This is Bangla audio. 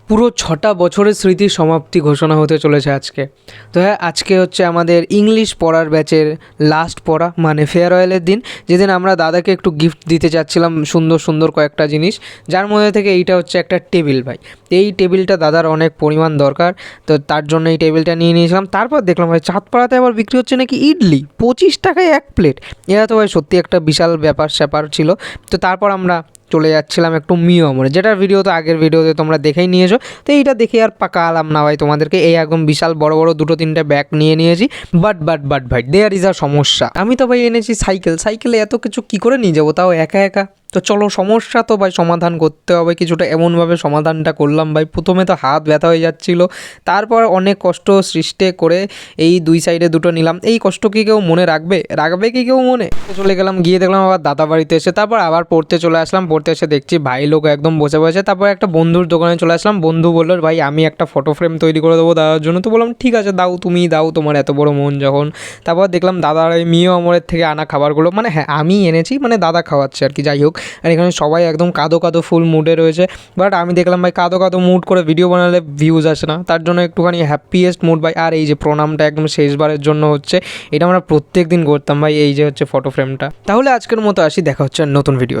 পুরো 6টা বছরের স্মৃতির সমাপ্তি ঘোষণা হতে চলেছে আজকে। তো হ্যাঁ, আজকে হচ্ছে আমাদের ইংলিশ পড়ার ব্যাচের লাস্ট পড়া, মানে ফেয়ারওয়েলের দিন, যেদিন আমরা দাদাকে একটু গিফট দিতে চাচ্ছিলাম, সুন্দর সুন্দর কয়েকটা জিনিস, যার মধ্যে থেকে এইটা হচ্ছে একটা টেবিল ভাই। এই টেবিলটা দাদার অনেক পরিমাণ দরকার, তো তার জন্য এই টেবিলটা নিয়ে নিয়েছিলাম। তারপর দেখলাম ভাই চাঁদপাড়াতে আবার বিক্রি হচ্ছে নাকি ইডলি 25 টাকায় 1 প্লেট। এরা তো ভাই সত্যি একটা বিশাল ব্যাপার স্যাপার ছিল। তো তারপর আমরা চলে যাচ্ছিলাম একটু মিওমরে, যেটার ভিডিও তো আগের ভিডিওতে তোমরা দেখেই নিয়েছো। তো এইটা দেখে আর পাকা আলাম না ভাই তোমাদেরকে, এই একদম বিশাল বড় বড় 2-3টে ব্যাগ নিয়ে নিয়েছি। বাট ভাই দেয়ার ইজ আ সমস্যা। আমি তো ভাই এনেছি সাইকেলে এত কিছু কী করে নিয়ে যাবো, তাও একা একা। তো চলো, সমস্যা তো ভাই সমাধান করতে হবে কিছুটা, এমনভাবে সমাধানটা করলাম ভাই। প্রথমে তো হাত ব্যথা হয়ে যাচ্ছিলো, তারপর অনেক কষ্ট সৃষ্টি করে এই 2 সাইডে 2টো নিলাম। এই কষ্ট কি কেউ মনে রাখবে কি কেউ মনে? চলে গেলাম, গিয়ে দেখলাম আবার দাদা বাড়িতে এসে, তারপর আবার পড়তে চলে আসলাম। পড়তে এসে দেখছি ভাই লোক একদম বসে বসে। তারপর একটা বন্ধুর দোকানে চলে আসলাম। বন্ধু বললো ভাই আমি একটা ফটো ফ্রেম তৈরি করে দেবো দাদার জন্য। তো বললাম ঠিক আছে দাও, তুমি দাও, তোমার এত বড় মন যখন। তারপর দেখলাম দাদার এই মিওমরের থেকে আনা খাবারগুলো, মানে হ্যাঁ আমি এনেছি, মানে দাদা খাওয়াচ্ছে আর কি, যাই হোক। আর এখানে সবাই একদম কাঁদো কাঁদো ফুল মুডে রয়েছে। বাট আমি দেখলাম ভাই কাঁদো কাঁদো মুড করে ভিডিও বানালে ভিউজ আসে না, তার জন্য একটুখানি হ্যাপিয়েস্ট মুড ভাই। আর এই যে প্রণামটা একদম শেষবারের জন্য হচ্ছে, এটা আমরা প্রত্যেক দিন করতাম ভাই, এই যে হচ্ছে ফটো ফ্রেমটা। তাহলে আজকের মতো আসি, দেখা হচ্ছে নতুন ভিডিও।